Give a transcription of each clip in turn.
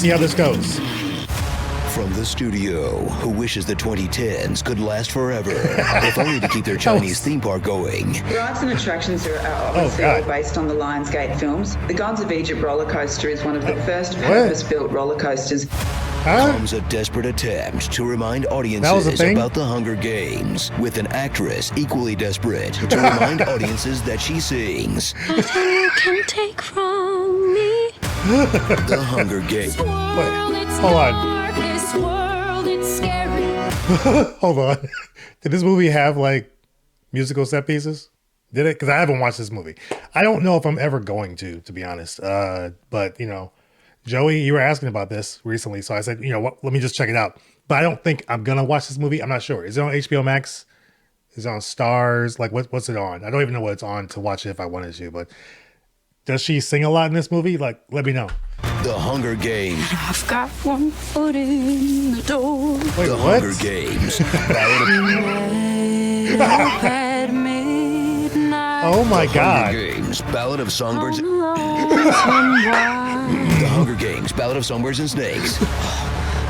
see how this goes. From the studio, who wishes the 2010s could last forever, if only to keep their Chinese theme park going. Rides and attractions are obviously all based on the Lionsgate films. The Gods of Egypt roller coaster is one of the first purpose-built roller coasters. Comes a desperate attempt to remind audiences about the Hunger Games, with an actress equally desperate to remind audiences that she sings. Nothing you can take from me. The Hunger Games. Wait, hold on. Hold on. Did this movie have like musical set pieces? Did it? Because I haven't watched this movie. I don't know if I'm ever going to be honest. But you know, Joey, you were asking about this recently, so I said, you know what? Let me just check it out. But I don't think I'm gonna watch this movie. I'm not sure. Is it on HBO Max? Is it on Stars? Like, what's it on? I don't even know what it's on to watch it if I wanted to. But does she sing a lot in this movie? Like, let me know. The Hunger Games. I've got one foot in the door. Wait, the what? Hunger Games. Oh my God. Hunger Games. Ballad of Songbirds. The Hunger Games. Ballad of Songbirds and Snakes.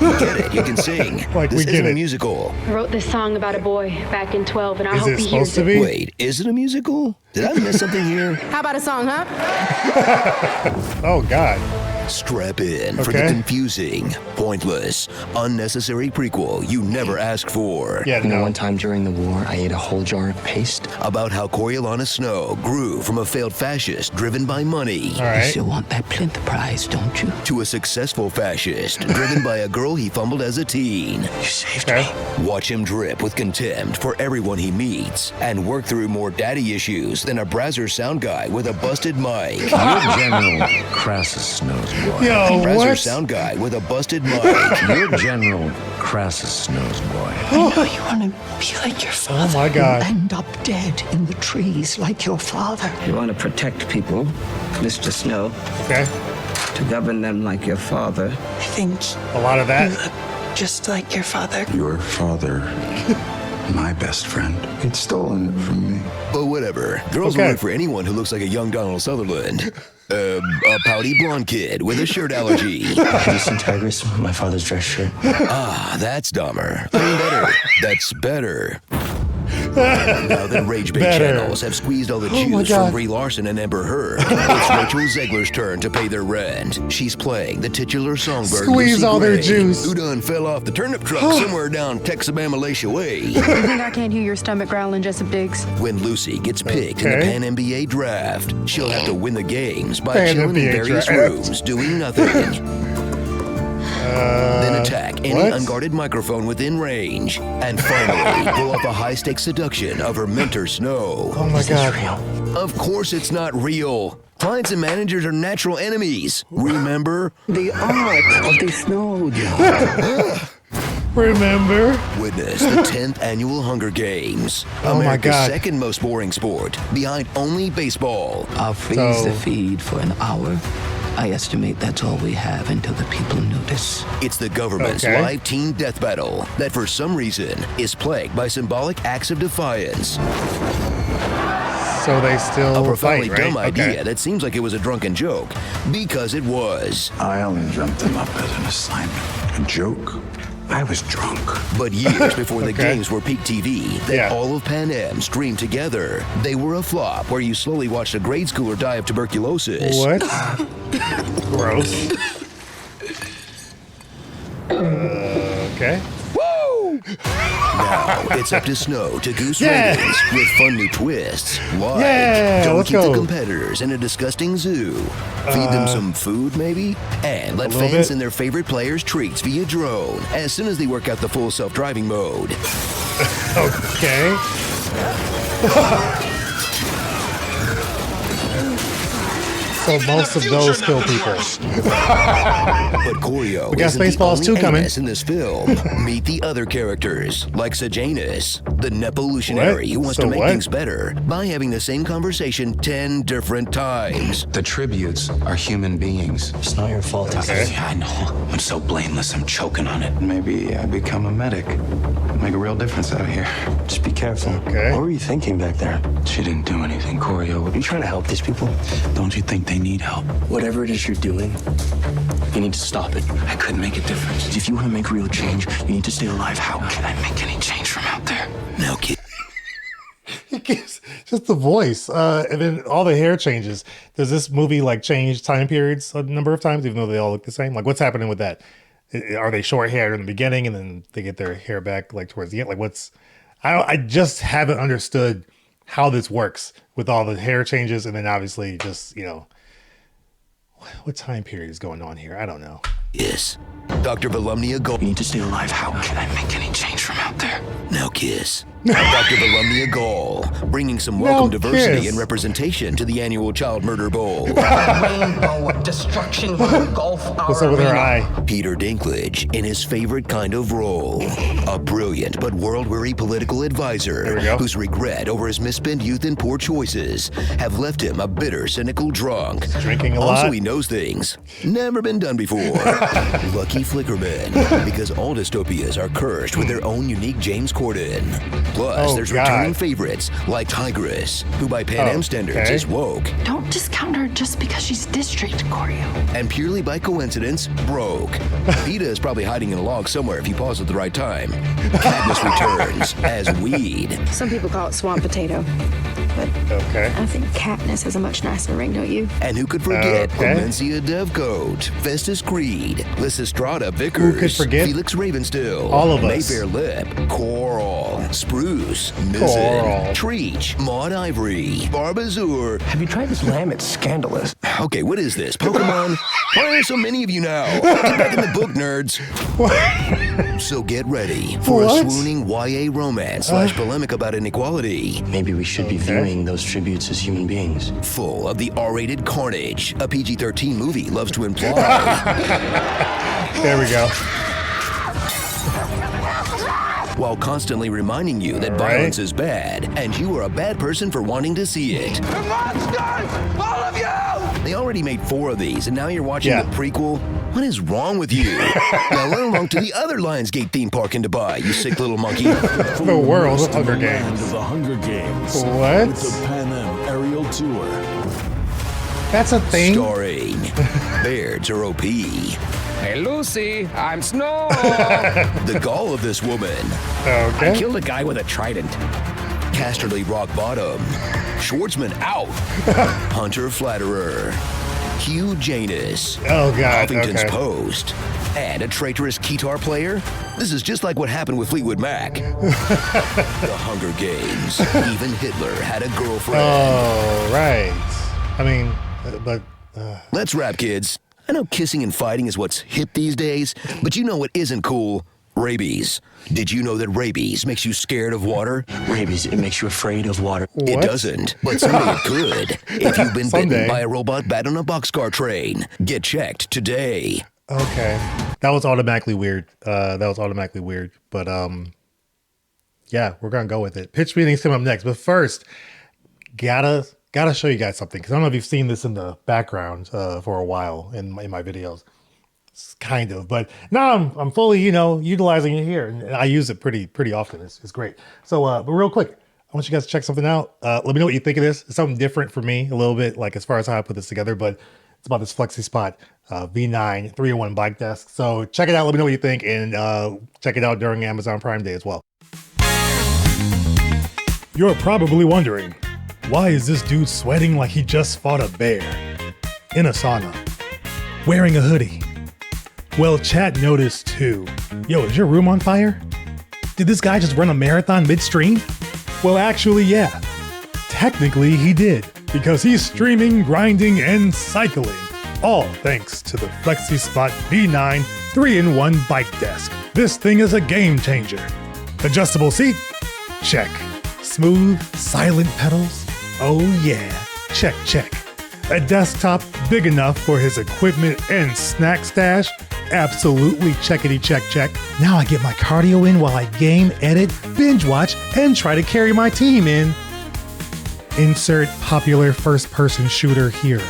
You get it. You can sing. Like, this we isn't get a it. musical. I wrote this song about a boy back in 12, and I Is hope it he supposed hears to it. be? Wait, is it a musical? Did I miss something here? How about a song, huh? Oh God. Strap in for the confusing, pointless, unnecessary prequel you never asked for. Yeah, no. One time during the war, I ate a whole jar of paste. About how Coriolanus Snow grew from a failed fascist driven by money. All right. You still want that plinth prize, don't you? To a successful fascist driven by a girl he fumbled as a teen. You saved me. Watch him drip with contempt for everyone he meets and work through more daddy issues than a Brazzer sound guy with a busted mic. You're General Crassus Snow's boy. Yo, Brazzer what? sound guy with a busted mic. You're General Crassus Snow's boy. I know you want to be like your father. Oh my God. End up dead in the trees like your father. You want to protect people, Mr. Snow. Okay. To govern them like your father. I think A lot of that. you look just like your father. Your father, my best friend, he'd stolen it from me. But whatever. Girls will look for anyone who looks like a young Donald Sutherland. A pouty blonde kid with a shirt allergy. Have you seen Tigress? My father's dress shirt. Ah, that's dumber. I mean, better. That's better. Now that rage bait channels have squeezed all the juice from Brie Larson and Amber Heard, it's Rachel Zegler's turn to pay their rent. She's playing the titular songbird. Squeeze Lucy all their Gray, juice. Who done fell off the turnip truck somewhere down Texabama way. You think I can't hear your stomach growling, Jessup Diggs? When Lucy gets picked in the Pan NBA draft, she'll have to win the games by Pan chilling in NBA various draft. rooms doing nothing. Then attack any unguarded microphone within range, and finally pull off a high-stakes seduction of her mentor Snow. Oh my God. Of course it's not real. Clients and managers are natural enemies. Remember? The art of the snow job. Remember? Witness the 10th annual Hunger Games. Oh my America's God. second most boring sport, behind only baseball. I'll freeze the feed for an hour. I estimate that's all we have until the people notice. It's the government's live teen death battle that for some reason is plagued by symbolic acts of defiance. So they still A profoundly fight, right? dumb idea that seems like it was a drunken joke, because it was. I only dreamt them up as an assignment. A joke? I was drunk. But years before the games were peak TV, that all of Pan Am streamed together, they were a flop where you slowly watched a grade schooler die of tuberculosis. What? Gross. Okay. Woo! Now it's up to Snow to goose ratings with fun new twists. Like, don't keep the competitors in a disgusting zoo. Feed them some food, maybe? And let fans send their favorite players treats via drone as soon as they work out the full self-driving mode. Okay. So most of those kill people. But Choreo We got isn't the Spaceballs only 2 coming. anus in this film. Meet the other characters, like Sejanus, the Nevolutionary who wants to make what? things better by having the same conversation 10 different times. The tributes are human beings. It's not your fault. Yeah, I know. I'm so blameless, I'm choking on it. Maybe I become a medic. Make a real difference out here. Just be careful. Okay. What were you thinking back there? She didn't do anything, Corio. Are you trying to help these people? Don't you think they need help? Whatever it is you're doing, you need to stop it. I couldn't make a difference. If you want to make real change, you need to stay alive. How can I make any change from out there? Now, kid. He gives just the voice, and then all the hair changes. Does this movie like change time periods a number of times, even though they all look the same? Like, what's happening with that? Are they short haired in the beginning and then they get their hair back like towards the end? Like, what's? I just haven't understood how this works with all the hair changes, and then obviously just what time period is going on here? I don't know. Yes. Dr. Volumnia Gold. You need to stay alive. How can I make any change from out there? Now kiss. Dr. Volumnia Gall, bringing some welcome Now diversity kiss. and representation to the annual Child Murder Bowl. Rainbow of destruction will engulf our What's up with her arena. eye? Peter Dinklage in his favorite kind of role. A brilliant but world-weary political There we advisor go. whose regret over his misspent youth and poor choices have left him a bitter, cynical drunk. Drinking a Also, lot. he knows things never been done before. Lucky Flickerman, because all dystopias are cursed with their own unique James Corden. Plus, Oh, there's God. returning favorites like Tigress, who by Pan Am standards Okay. is woke, Don't discount her just because she's district, Corio. and purely by coincidence, broke. PETA is probably hiding in a log somewhere if you pause at the right time. Cadmus returns as weed. Some people call it swamp potato, but Okay. I think Katniss has a much nicer ring, don't you? And who could forget Okay. Clemencia Devcoat, Festus Creed, Lysistrata Vickers, Who could forget? Felix Ravenstill, All of us. Mayfair Lip, Coral, Spruce, Coral. Mizzen, Treach, Maud Ivory, Barbazur. Have you tried this lamb? It's scandalous. Okay, what is this? Pokemon? Why are there so many of you now? Get back in the book, nerds. So get ready for What? a swooning YA romance / polemic about inequality. Maybe we should be viewing those tributes as human beings. Full of the R-rated carnage a PG-13 movie loves to imply. There we go. While constantly reminding you that violence is bad, and you are a bad person for wanting to see it. The monsters! All of you! They already made 4 of these, and now you're watching Yeah. the prequel? What is wrong with you? Now run along to the other Lionsgate theme park in Dubai, you sick little monkey. The world of Hunger Land Games. of the Hunger Games. What? With the Pan Am aerial tour. That's a thing. Starring Beards are OP. Hey, Lucy, I'm Snow. The gall of this woman. Okay. Killed a guy with a trident. Casterly Rock Bottom. Schwartzman out. Hunter Flatterer. Hugh Janus. Oh, God. Huffington's Okay. Post. And a traitorous guitar player? This is just like what happened with Fleetwood Mac. The Hunger Games. Even Hitler had a girlfriend. Oh, right. I mean, but Let's rap, kids. I know kissing and fighting is what's hip these days, but you know what isn't cool? Rabies. Did you know that rabies makes you scared of water? Rabies, it makes you afraid of water. It doesn't, but someday it could. If you've been Someday. bitten by a robot bat on a boxcar train, get checked today. okay. That was automatically weird. But yeah, we're gonna go with it. Pitch meetings come up next, but first, gotta show you guys something because I don't know if you've seen this in the background for a while in my videos. It's kind of, but now I'm fully utilizing it here, and I use it pretty often. It's great. So, but real quick, I want you guys to check something out. Let me know what you think of this. It's something different for me a little bit, like as far as how I put this together, but it's about this Flexi Spot V9 3-in-1 bike desk. So check it out. Let me know what you think, and check it out during Amazon Prime Day as well. You're probably wondering, why is this dude sweating like he just fought a bear in a sauna, wearing a hoodie? Well, chat noticed too. Yo, is your room on fire? Did this guy just run a marathon midstream? Well, actually, yeah. Technically, he did, because he's streaming, grinding, and cycling. All thanks to the Flexi Spot V9 3-in-1 bike desk. This thing is a game changer. Adjustable seat? Check. Smooth, silent pedals? Oh yeah. Check. A desktop big enough for his equipment and snack stash? Absolutely checkity check. Now I get my cardio in while I game, edit, binge watch, and try to carry my team in. Insert popular first-person shooter here.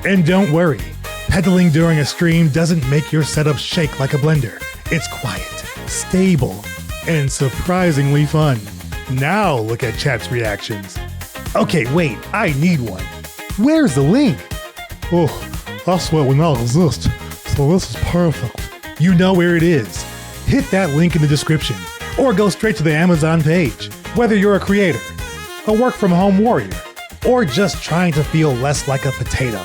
And don't worry, pedaling during a stream doesn't make your setup shake like a blender. It's quiet, stable, and surprisingly fun. Now look at chat's reactions. Okay, wait, I need one. Where's the link? Oh, that's what will not exist, so this is perfect. You know where it is. Hit that link in the description, or go straight to the Amazon page. Whether you're a creator, a work-from-home warrior, or just trying to feel less like a potato,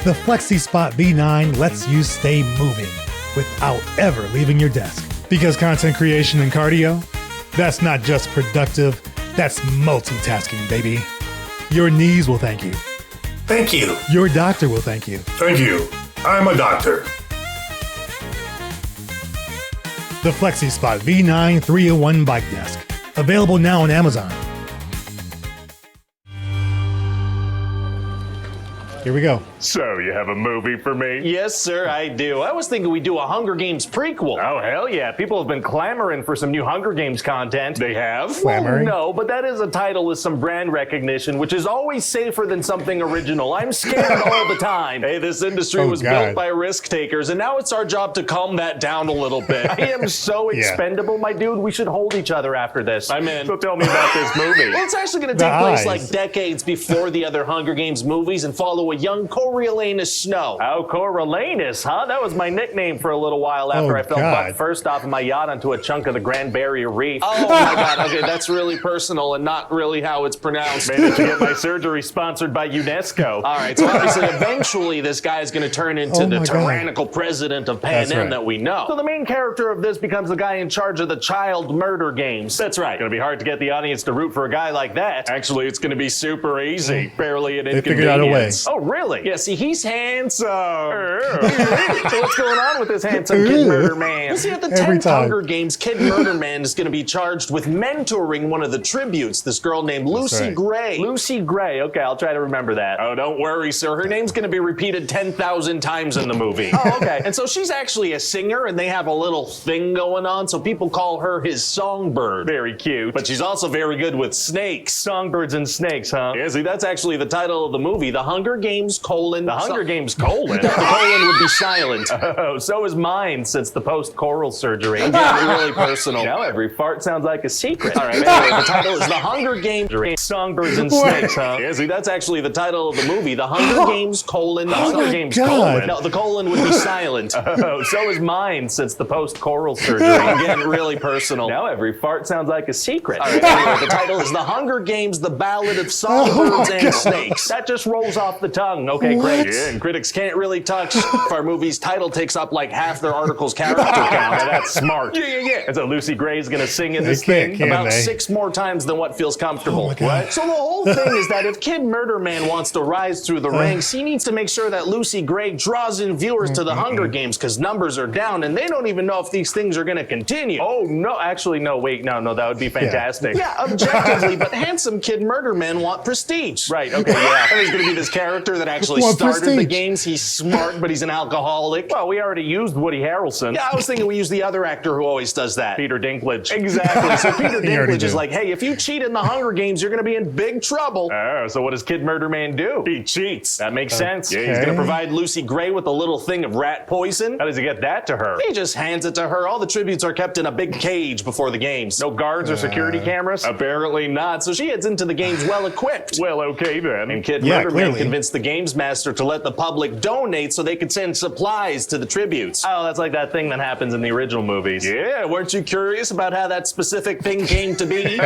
the FlexiSpot V9 lets you stay moving without ever leaving your desk. Because content creation and cardio, that's not just productive, that's multitasking, baby. Your knees will thank you. Thank you. Your doctor will thank you. Thank you. I'm a doctor. The FlexiSpot V9 3-in-1 Bike Desk. Available now on Amazon. Here we go. So, you have a movie for me? Yes, sir, I do. I was thinking we'd do a Hunger Games prequel. Oh, hell yeah. People have been clamoring for some new Hunger Games content. They have? Clamoring? No, but that is a title with some brand recognition, which is always safer than something original. I'm scared all the time. Hey, this industry was built by risk takers, and now it's our job to calm that down a little bit. I am so expendable, my dude. We should hold each other after this. I'm in. So tell me about this movie. Well, it's actually going to take place like decades before the other Hunger Games movies and follow a young Coriolanus Snow. Oh, Coriolanus, huh? That was my nickname for a little while after I fell butt first off of my yacht onto a chunk of the Grand Barrier Reef. Oh my God, okay, that's really personal and not really how it's pronounced. Managed to get my surgery sponsored by UNESCO. All right, so obviously eventually this guy is going to turn into the tyrannical president of Panem that we know. So the main character of this becomes the guy in charge of the child murder games. That's right. Gonna be hard to get the audience to root for a guy like that. Actually, it's going to be super easy. Barely an They figured out a way. Oh, really? Yeah, see, he's handsome. So what's going on with this handsome Kid Murder Man? You see, at the 10th Hunger Games, Kid Murder Man is going to be charged with mentoring one of the tributes, this girl named Lucy Gray. Lucy Gray. Okay, I'll try to remember that. Oh, don't worry, sir. Her name's going to be repeated 10,000 times in the movie. Oh, okay. And so she's actually a singer, and they have a little thing going on, so people call her his songbird. Very cute. But she's also very good with snakes. Songbirds and snakes, huh? Yeah, see, that's actually the title of the movie, The Hunger Games, The Hunger Games, colon? The colon would be silent. Oh, so is mine since the post-choral surgery. Getting really personal. Now every fart sounds like a secret. All right, anyway, the title is The Hunger Games, Songbirds and snakes, huh? Yeah, see, that's actually the title of the movie, The Hunger Games, colon, The Hunger Games, colon. No, the colon would be silent. Oh, so is mine since the post-choral surgery. Getting really personal. Now every fart sounds like a secret. All right, anyway, the title is The Hunger Games, The Ballad of Songbirds and Snakes. That just rolls off the tongue. Okay, great. Yeah, and critics can't really touch if our movie's title takes up like half their article's character count. Now that's smart. Yeah. And so Lucy Gray's gonna sing in this thing? About 6 more times than what feels comfortable. What? So the whole thing is that if Kid Murder Man wants to rise through the ranks, he needs to make sure that Lucy Gray draws in viewers to the Hunger Games because numbers are down and they don't even know if these things are going to continue. Oh, no, actually, no, wait, no, that would be fantastic. Yeah, objectively, but handsome Kid Murder Men want prestige. Right, okay, yeah. There's going to be this character that actually started the games. He's smart, but he's an alcoholic. Well, we already used Woody Harrelson. Yeah, I was thinking we use the other actor who always does that. Peter Dinklage. Exactly. So Peter Dinklage is like, hey, if you cheat in the Hunger Games, you're going to be in big trouble. Oh, so what does Kid Murder Man do? He cheats. That makes sense. Yeah, he's going to provide Lucy Gray with a little thing of rat poison. How does he get that to her? He just hands it to her. All the tributes are kept in a big cage before the games. No guards or security cameras? Apparently not. So she heads into the games well equipped. Well, okay then. And Kid Murder Man convinced the games master to let the public donate so they could send supplies to the tributes. Oh, that's like that thing that happens in the original movies. Yeah, weren't you curious about how that specific thing came to be?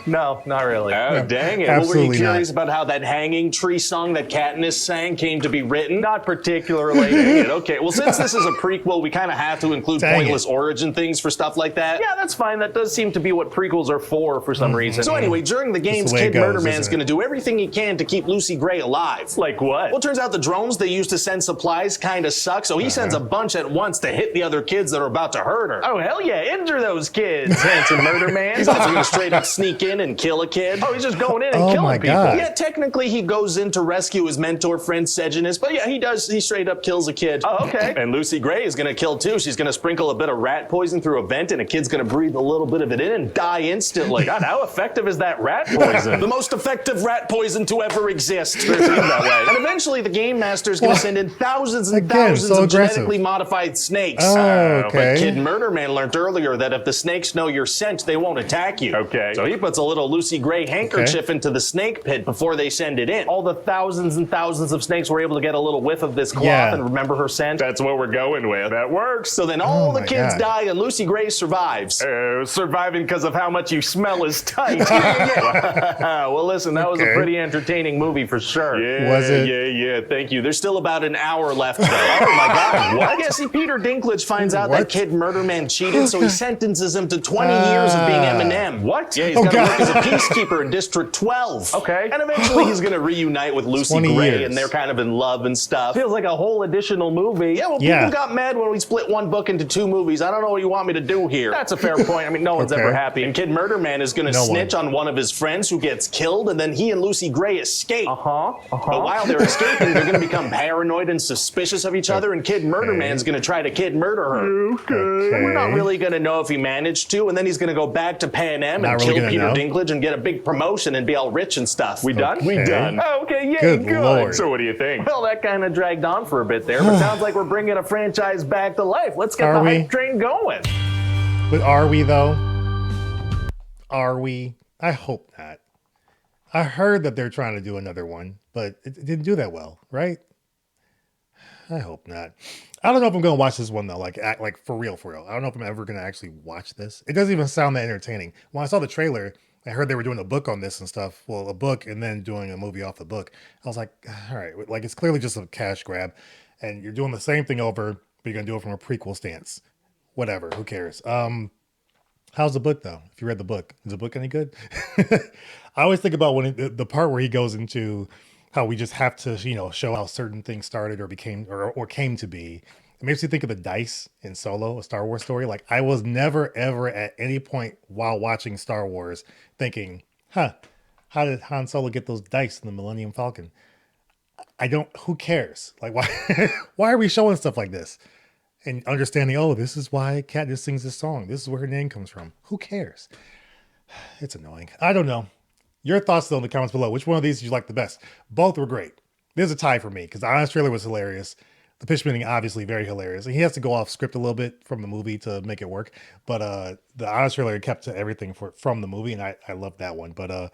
No, not really. Oh, dang it. Well, were you curious about how that hanging tree song that Katniss sang came to be written? Not particularly. Dang it. Okay, well, since this is a prequel, we kind of have to include pointless origin things for stuff like that. Yeah, that's fine. That does seem to be what prequels are for some reason. So anyway, during the games, Kid Murder Man's going to do everything he can to keep Lucy Gray alive. Like what? Well, it turns out the drones they use to send supplies kind of suck, so he sends a bunch at once to hit the other kids that are about to hurt her. Oh, hell yeah, injure those kids, handsome murder man. He's also gonna straight up sneak in and kill a kid. Oh, he's just going in and killing people. Yeah, technically he goes in to rescue his mentor friend Sejanus, but yeah, he straight up kills a kid. Oh, okay. And Lucy Gray is gonna kill too. She's gonna sprinkle a bit of rat poison through a vent, and a kid's gonna breathe a little bit of it in and die instantly. God, how effective is that rat poison? The most effective rat poison to ever exist. That way. And eventually the game master's gonna send in thousands and thousands of genetically modified snakes. Okay. But Kid Murder Man learned earlier that if the snakes know your scent, they won't attack you. Okay. So he puts a little Lucy Gray handkerchief into the snake pit before they send it in. All the thousands and thousands of snakes were able to get a little whiff of this cloth and remember her scent. That's what we're going with. That works. So then all the kids die and Lucy Gray survives. Surviving because of how much you smell is tight. Well, listen, that was a pretty entertaining movie for sure. Yeah, was it? Yeah, thank you. There's still about an hour left, though. Oh, my God. What? Yeah, see, Peter Dinklage finds out that Kid Murder Man cheated, so he sentences him to 20 years of being Eminem. What? Yeah, he's got to work as a peacekeeper in District 12. Okay. And eventually he's going to reunite with Lucy Gray, and they're kind of in love and stuff. Feels like a whole additional movie. Yeah, well, people got mad when we split one book into two movies. I don't know what you want me to do here. That's a fair point. I mean, no one's ever happy. And Kid Murder Man is going to snitch on one of his friends who gets killed, and then he and Lucy Gray escape. But while they're escaping, they're going to become paranoid and suspicious of each other, and Kid Murder Man's going to try to kid murder her. And we're not really going to know if he managed to, and then he's going to go back to Pan Am and kill Peter Dinklage and get a big promotion and be all rich and stuff. We done? We done. Oh, okay, yeah, Good Lord. So what do you think? Well, that kind of dragged on for a bit there, but sounds like we're bringing a franchise back to life. Let's get the hype train going. But are we, though? Are we? I hope not. I heard that they're trying to do another one, but it didn't do that well, right? I hope not. I don't know if I'm going to watch this one, though, like for real, for real. I don't know if I'm ever going to actually watch this. It doesn't even sound that entertaining. When I saw the trailer, I heard they were doing a book on this and stuff. Well, a book and then doing a movie off the book. I was like, all right, like it's clearly just a cash grab. And you're doing the same thing over, but you're going to do it from a prequel stance. Whatever, who cares? How's the book, though? If you read the book, is the book any good? I always think about when the part where he goes into how we just have to, show how certain things started or became or came to be. It makes me think of the dice in Solo, a Star Wars story. Like I was never, ever at any point while watching Star Wars thinking, how did Han Solo get those dice in the Millennium Falcon? Who cares? Like, why are we showing stuff like this? And understanding, this is why Katniss sings this song. This is where her name comes from. Who cares? It's annoying. I don't know. Your thoughts, though, in the comments below. Which one of these did you like the best? Both were great. There's a tie for me because the honest trailer was hilarious. The pitch meeting, obviously, very hilarious. And he has to go off script a little bit from the movie to make it work. But the honest trailer kept to everything from the movie, and I love that one. But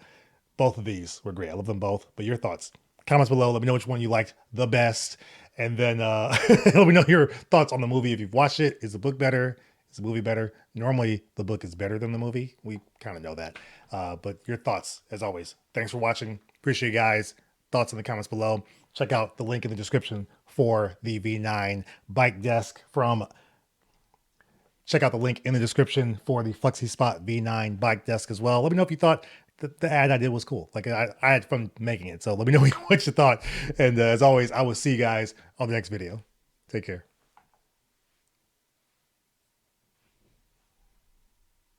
both of these were great. I love them both. But your thoughts. Comments below. Let me know which one you liked the best. And then let me know your thoughts on the movie. If you've watched it, is the book better? Is the movie better? Normally, the book is better than the movie. We kind of know that. But your thoughts, as always. Thanks for watching. Appreciate you guys. Thoughts in the comments below. Check out the link in the description for the V9 bike desk check out the link in the description for the FlexiSpot V9 bike desk as well. Let me know if you thought the ad I did was cool. Like I had fun making it. So let me know what you thought. And as always, I will see you guys on the next video. Take care.